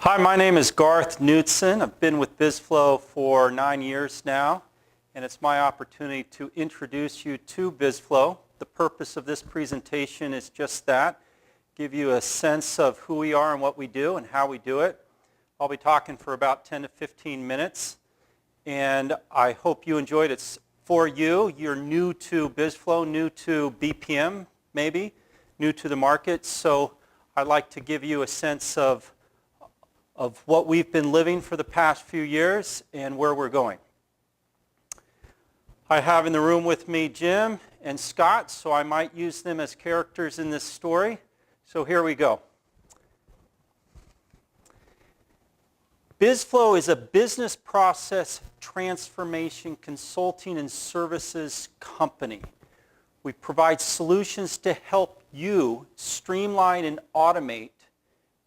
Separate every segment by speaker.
Speaker 1: Hi, my name is Garth Knudsen. I've been with BizFlow for 9 years now, and it's my opportunity to introduce you to BizFlow. The purpose of this presentation is just that, give you a sense of who we are and what we do and how we do it. I'll be talking for about 10 to 15 minutes, and I hope you enjoyed it. It's for you. You're new to BizFlow, new to BPM maybe, new to the market, so I'd like to give you a sense of what we've been living for the past few years and where we're going. I have in the room with me Jim and Scott, so I might use them as characters in this story. So here we go. BizFlow is a business process transformation consulting and services company. We provide solutions to help you streamline and automate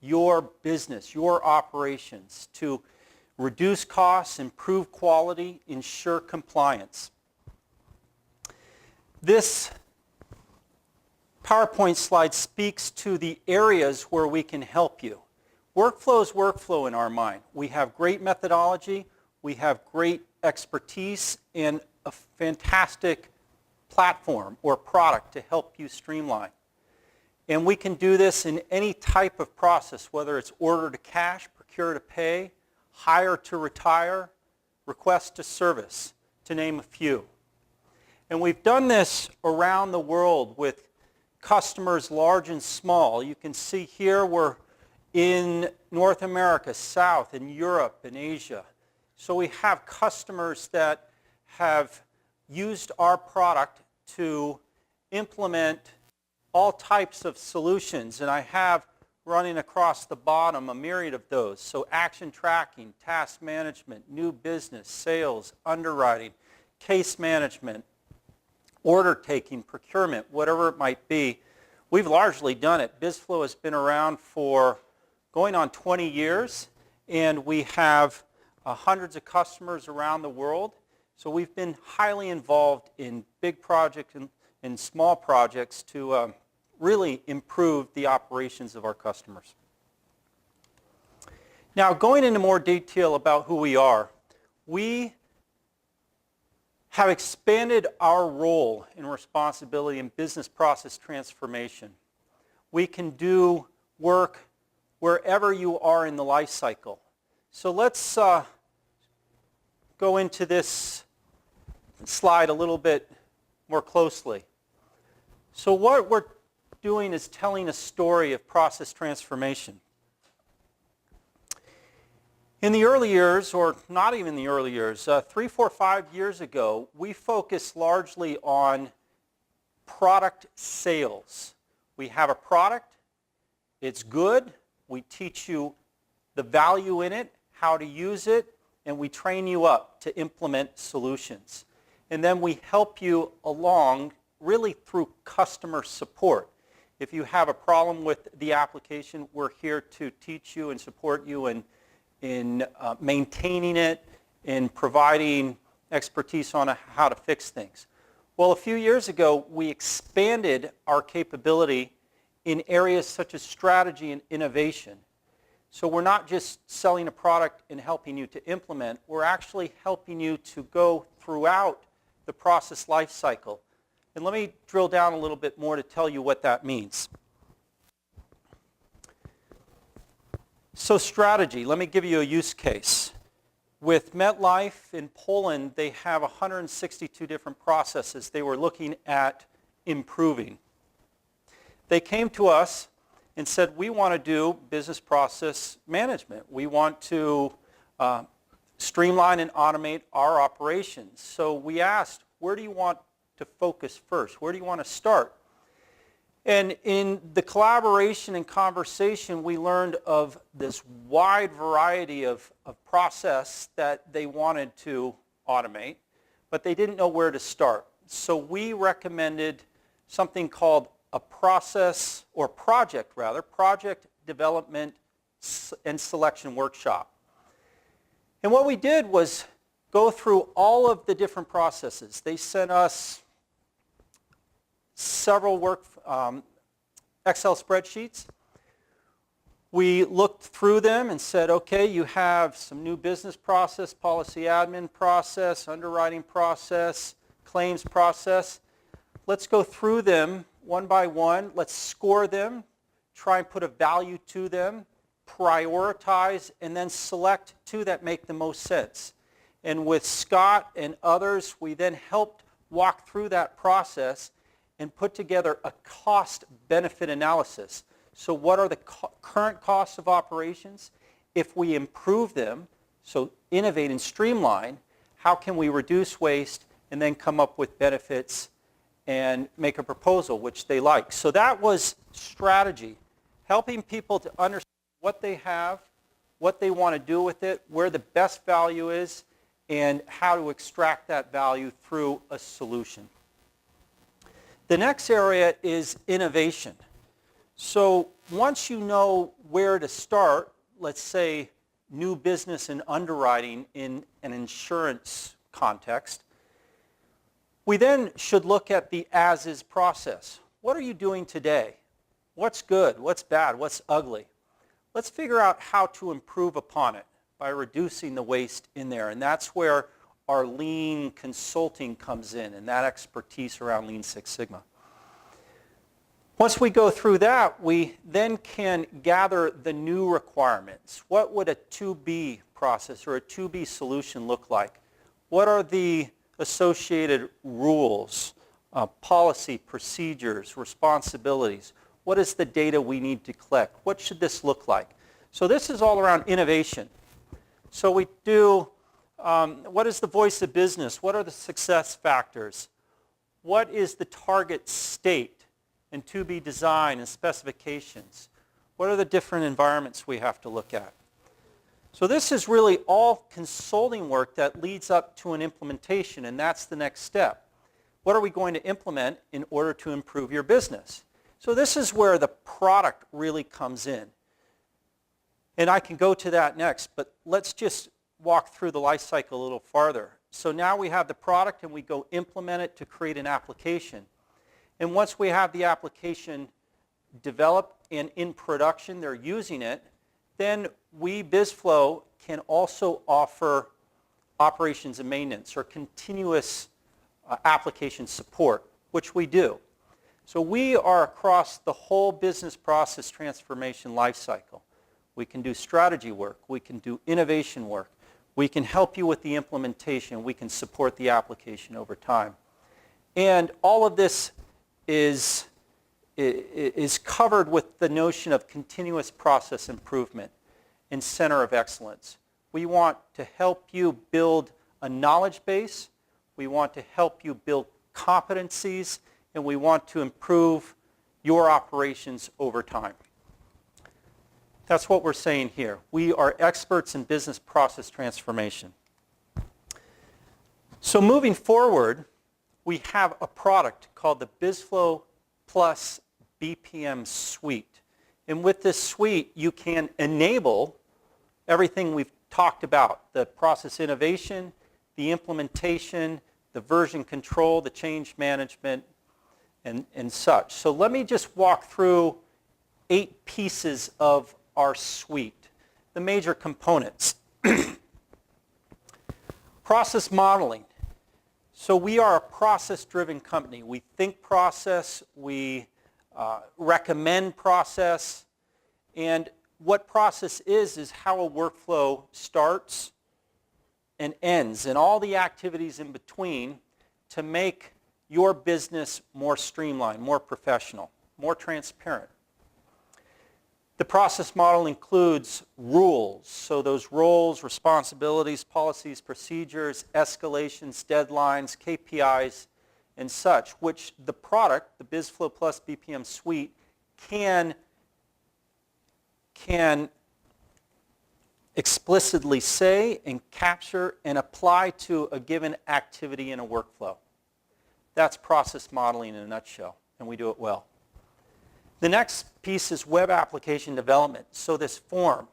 Speaker 1: your business, your operations, to reduce costs, improve quality, ensure compliance. This PowerPoint slide speaks to the areas where we can help you. Workflow is workflow in our mind. We have great methodology, we have great expertise, and a fantastic platform or product to help you streamline. And we can do this in any type of process, whether it's order to cash, procure to pay, hire to retire, request to service, to name a few. And we've done this around the world with customers large and small. You can see here we're in North America, South, and Europe, and Asia. So we have customers that have used our product to implement all types of solutions, and I have running across the bottom a myriad of those. So action tracking, task management, new business, sales, underwriting, case management, order taking, procurement, whatever it might be. We've largely done it. BizFlow has been around for going on 20 years, and we have hundreds of customers around the world. So we've been highly involved in big projects and small projects to really improve the operations of our customers. Now, going into more detail about who we are, we have expanded our role and responsibility in business process transformation. We can do work wherever you are in the life cycle. So let's go into this slide a little bit more closely. So what we're doing is telling a story of process transformation. In the early years, or not even the early years, 3, 4, 5 years ago, we focused largely on product sales. We have a product, it's good, we teach you the value in it, how to use it, and we train you up to implement solutions. And then we help you along really through customer support. If you have a problem with the application, we're here to teach you and support you in maintaining it, in providing expertise on how to fix things. Well, a few years ago, we expanded our capability in areas such as strategy and innovation. So we're not just selling a product and helping you to implement, we're actually helping you to go throughout the process life cycle. And let me drill down a little bit more to tell you what that means. So strategy, let me give you a use case. With MetLife in Poland, they have 162 different processes they were looking at improving. They came to us and said, we want to do business process management. We want to streamline and automate our operations. So we asked, where do you want to focus first? Where do you want to start? And in the collaboration and conversation, we learned of this wide variety of process that they wanted to automate, but they didn't know where to start. So we recommended something called a project development and selection workshop. And what we did was go through all of the different processes. They sent us several Excel spreadsheets. We looked through them and said, okay, you have some new business process, policy admin process, underwriting process, claims process. Let's go through them one by one. Let's score them, try and put a value to them, prioritize, and then select two that make the most sense. And with Scott and others, we then helped walk through that process and put together a cost-benefit analysis. So what are the current costs of operations? If we improve them, so innovate and streamline, how can we reduce waste and then come up with benefits and make a proposal which they like? So that was strategy, helping people to understand what they have, what they want to do with it, where the best value is, and how to extract that value through a solution. The next area is innovation. So once you know where to start, let's say new business and underwriting in an insurance context, we then should look at the as-is process. What are you doing today? What's good? What's bad? What's ugly? Let's figure out how to improve upon it by reducing the waste in there. And that's where our lean consulting comes in and that expertise around Lean Six Sigma. Once we go through that, we then can gather the new requirements. What would a 2B process or a 2B solution look like? What are the associated rules, policy, procedures, responsibilities? What is the data we need to collect? What should this look like? So this is all around innovation. So we do, what is the voice of business? What are the success factors? What is the target state and 2B design and specifications? What are the different environments we have to look at? So this is really all consulting work that leads up to an implementation, and that's the next step. What are we going to implement in order to improve your business? So this is where the product really comes in. And I can go to that next, but let's just walk through the life cycle a little farther. So now we have the product and we go implement it to create an application. And once we have the application developed and in production, they're using it, then we, BizFlow, can also offer operations and maintenance or continuous application support, which we do. So we are across the whole business process transformation lifecycle. We can do strategy work. We can do innovation work. We can help you with the implementation. We can support the application over time. And all of this is covered with the notion of continuous process improvement and center of excellence. We want to help you build a knowledge base. We want to help you build competencies, and we want to improve your operations over time. That's what we're saying here. We are experts in business process transformation. So moving forward, we have a product called the BizFlow Plus BPM Suite. And with this suite, you can enable everything we've talked about, the process innovation, the implementation, the version control, the change management, and such. So let me just walk through 8 pieces of our suite, the major components. Process modeling. So we are a process-driven company. We think process, we recommend process, and what process is how a workflow starts and ends, and all the activities in between to make your business more streamlined, more professional, more transparent. The process model includes rules, so those roles, responsibilities, policies, procedures, escalations, deadlines, KPIs, and such, which the product, the BizFlow Plus BPM Suite, can explicitly say and capture and apply to a given activity in a workflow. That's process modeling in a nutshell, and we do it well. The next piece is web application development. So this form,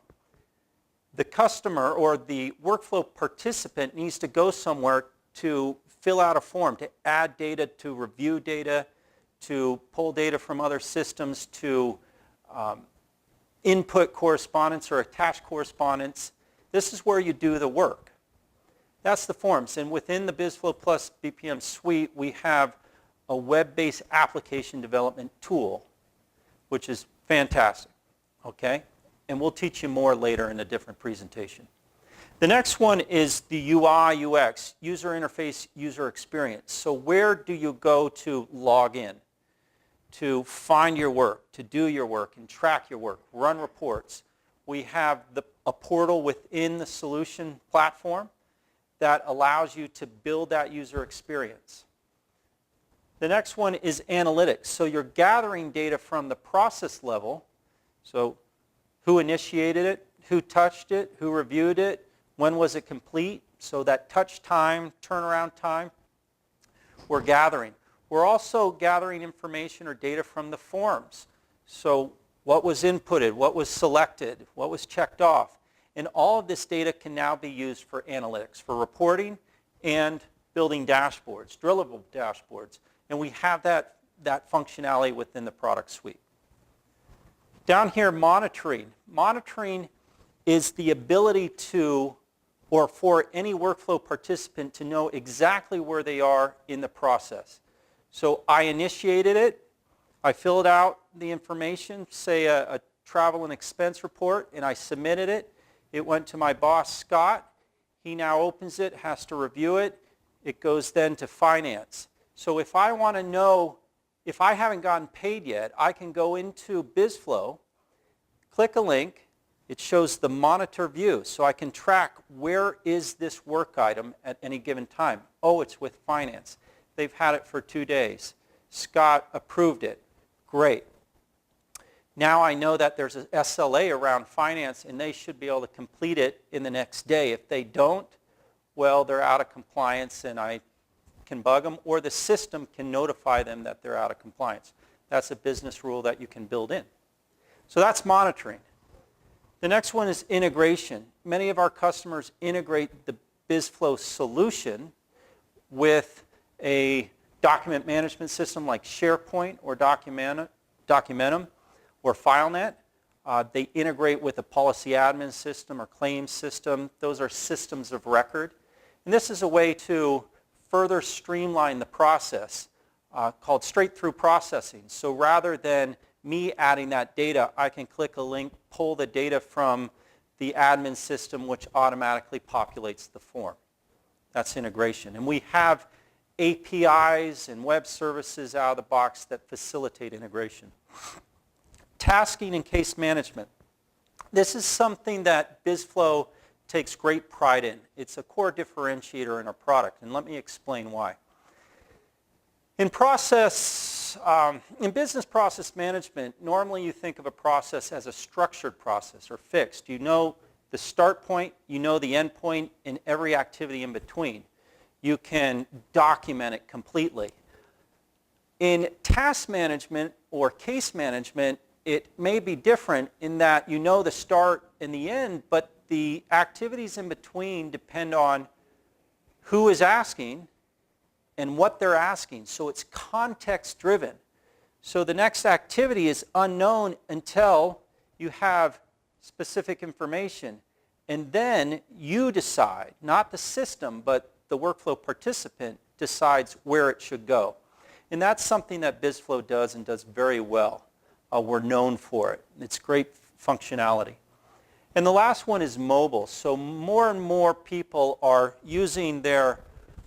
Speaker 1: the customer or the workflow participant needs to go somewhere to fill out a form, to add data, to review data, to pull data from other systems, to input correspondence or attached correspondence. This is where you do the work. That's the forms. And within the BizFlow Plus BPM suite, we have a web-based application development tool, which is fantastic. Okay? And we'll teach you more later in a different presentation. The next one is the UI, UX, user interface, user experience. So where do you go to log in, to find your work, to do your work, and track your work, run reports? We have a portal within the solution platform that allows you to build that user experience. The next one is analytics. So you're gathering data from the process level. So who initiated it, who touched it, who reviewed it, when was it complete? So that touch time, turnaround time, we're gathering. We're also gathering information or data from the forms. So what was inputted, what was selected, what was checked off. And all of this data can now be used for analytics, for reporting and building dashboards, drillable dashboards. And we have that functionality within the product suite. Down here, monitoring. Monitoring is the ability to, or for any workflow participant to know exactly where they are in the process. So I initiated it, I filled out the information, say a travel and expense report, and I submitted it. It went to my boss, Scott. He now opens it, has to review it. It goes then to finance. So if I want to know, if I haven't gotten paid yet, I can go into BizFlow, click a link. It shows the monitor view, so I can track where is this work item at any given time. Oh, it's with finance. They've had it for 2 days. Scott approved it. Great. Now I know that there's an SLA around finance, and they should be able to complete it in the next day. If they don't, well, they're out of compliance, and I can bug them, or the system can notify them that they're out of compliance. That's a business rule that you can build in. So that's monitoring. The next one is integration. Many of our customers integrate the BizFlow solution with a document management system like SharePoint or Documentum or FileNet. They integrate with a policy admin system or claims system. Those are systems of record. And this is a way to further streamline the process called straight-through processing. So rather than me adding that data, I can click a link, pull the data from the admin system, which automatically populates the form. That's integration. And we have APIs and web services out of the box that facilitate integration. Tasking and case management. This is something that BizFlow takes great pride in. It's a core differentiator in our product, and let me explain why. In business process management, normally you think of a process as a structured process or fixed. You know the start point, you know the end point, and every activity in between. You can document it completely. In task management or case management, it may be different in that you know the start and the end, but the activities in between depend on who is asking and what they're asking. So it's context driven. So the next activity is unknown until you have specific information. And then you decide, not the system, but the workflow participant decides where it should go. And that's something that BizFlow does and does very well. We're known for it. It's great functionality. And the last one is mobile. So more and more people are using their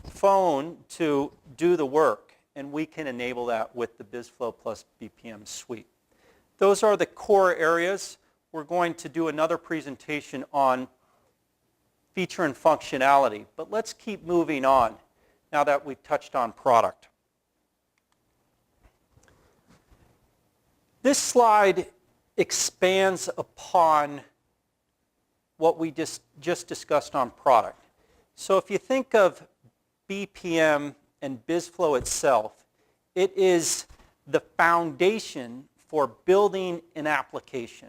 Speaker 1: phone to do the work, and we can enable that with the BizFlow Plus BPM suite. Those are the core areas. We're going to do another presentation on feature and functionality, but let's keep moving on now that we've touched on product. This slide expands upon what we just discussed on product. So if you think of BPM and BizFlow itself, it is the foundation for building an application.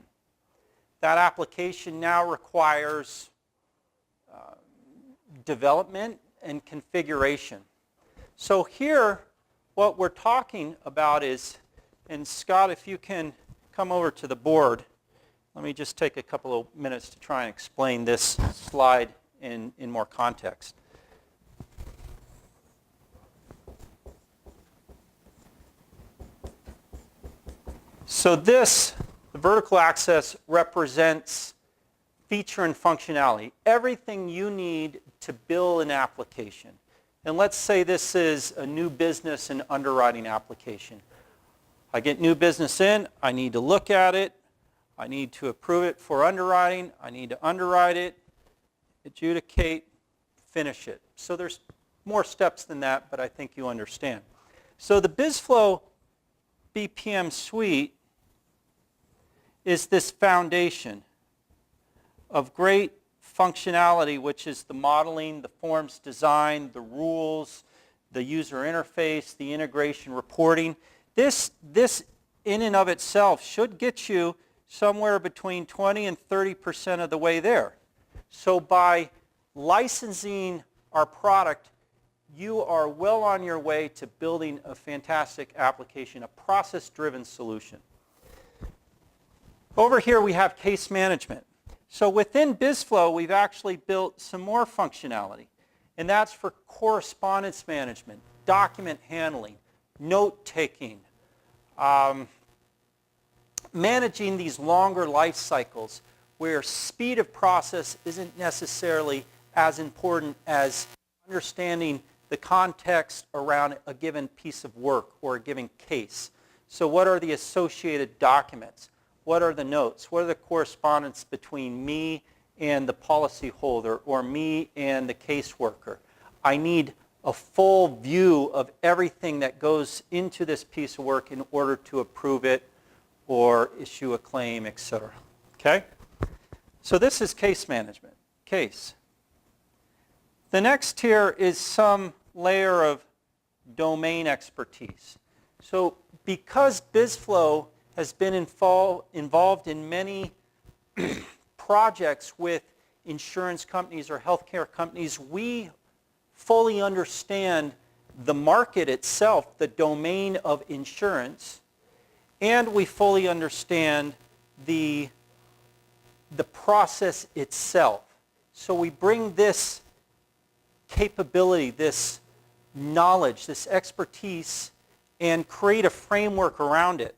Speaker 1: That application now requires development and configuration. So here, what we're talking about is, and Scott, if you can come over to the board, Let me just take a couple of minutes to try and explain this slide in more context. So this, the vertical axis, represents feature and functionality, everything you need to build an application. And let's say this is a new business and underwriting application. I get new business in, I need to look at it, I need to approve it for underwriting, I need to underwrite it, adjudicate, finish it. So there's more steps than that, but I think you understand. So the BizFlow BPM suite is this foundation of great functionality, which is the modeling, the forms design, the rules, the user interface, the integration reporting. This in and of itself should get you somewhere between 20 and 30% of the way there. So by licensing our product, you are well on your way to building a fantastic application, a process-driven solution. Over here we have case management. So within BizFlow, we've actually built some more functionality, and that's for correspondence management, document handling, note-taking, managing these longer life cycles where speed of process isn't necessarily as important as understanding the context around a given piece of work or a given case. So what are the associated documents? What are the notes? What are the correspondence between me and the policyholder or me and the caseworker? I need a full view of everything that goes into this piece of work in order to approve it or issue a claim, etc. Okay? So this is case management. Case. The next tier is some layer of domain expertise. So because BizFlow has been involved in many projects with insurance companies or healthcare companies, we fully understand the market itself, the domain of insurance, and we fully understand the process itself. So we bring this capability, this knowledge, this expertise, and create a framework around it.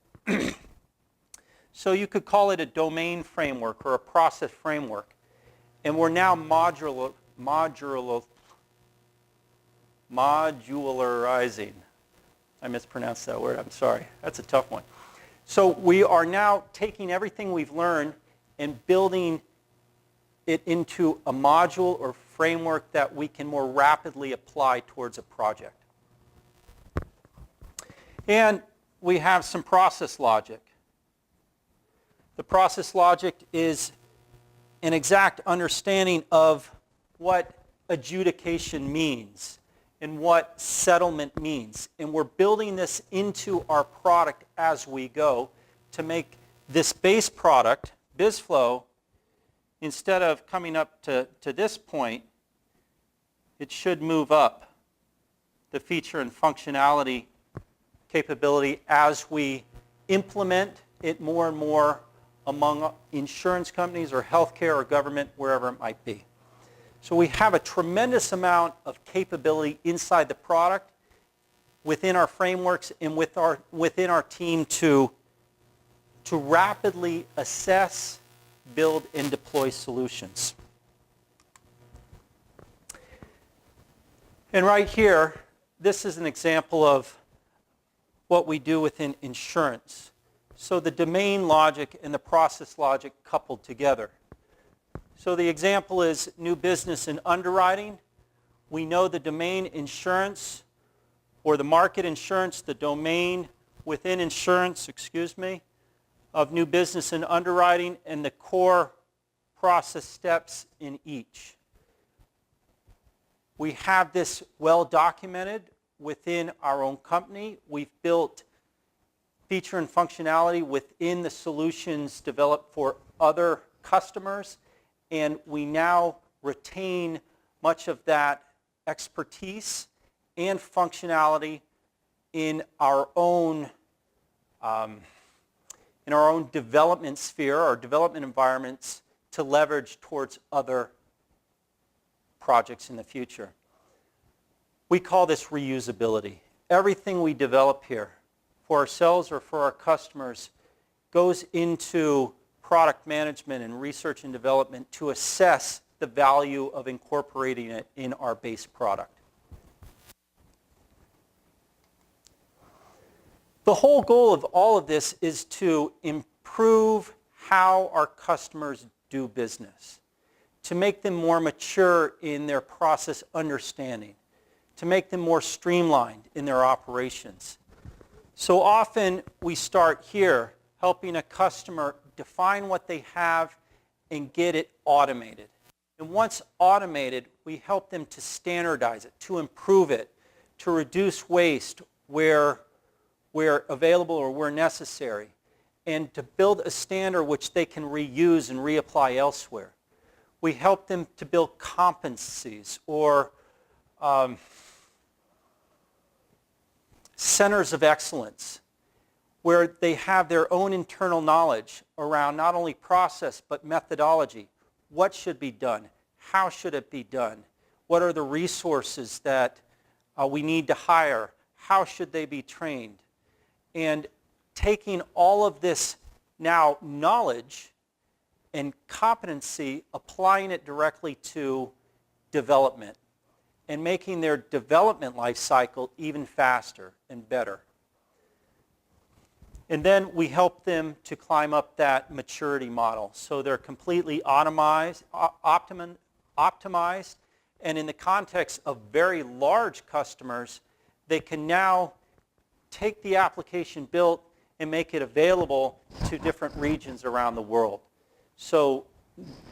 Speaker 1: So you could call it a domain framework or a process framework. And we're now modularizing. I mispronounced that word, I'm sorry. That's a tough one. So we are now taking everything we've learned and building it into a module or framework that we can more rapidly apply towards a project. And we have some process logic. The process logic is an exact understanding of what adjudication means and what settlement means. And we're building this into our product as we go to make this base product, BizFlow, instead of coming up to this point, it should move up the feature and functionality capability as we implement it more and more among insurance companies or healthcare or government, wherever it might be. So we have a tremendous amount of capability inside the product, within our frameworks, and within our team to rapidly assess, build, and deploy solutions. And right here, this is an example of what we do within insurance. So the domain logic and the process logic coupled together. So the example is new business and underwriting. We know the domain insurance or the market insurance, the domain within insurance, of new business and underwriting, and the core process steps in each. We have this well documented within our own company. We've built feature and functionality within the solutions developed for other customers, and we now retain much of that expertise and functionality in our own in our own development sphere, our development environments, to leverage towards other projects in the future. We call this reusability. Everything we develop here for ourselves or for our customers goes into product management and research and development to assess the value of incorporating it in our base product. The whole goal of all of this is to improve how our customers do business, to make them more mature in their process understanding, to make them more streamlined in their operations. So often we start here helping a customer define what they have and get it automated. And once automated, we help them to standardize it, to improve it, to reduce waste where available or where necessary, and to build a standard which they can reuse and reapply elsewhere. We help them to build competencies or centers of excellence where they have their own internal knowledge around not only process but methodology. What should be done? How should it be done? What are the resources that we need to hire? How should they be trained? And taking all of this now knowledge and competency, applying it directly to development and making their development life cycle even faster and better. And then we help them to climb up that maturity model so they're completely optimized, and in the context of very large customers, they can now take the application built and make it available to different regions around the world. So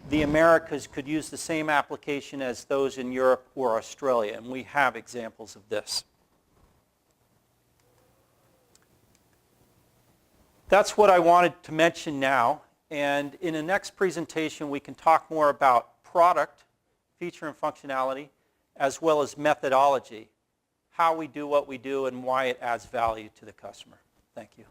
Speaker 1: the Americas could use the same application as those in Europe or Australia, and we have examples of this. That's what I wanted to mention now, and in the next presentation we can talk more about product, feature and functionality, as well as methodology, how we do what we do and why it adds value to the customer. Thank you.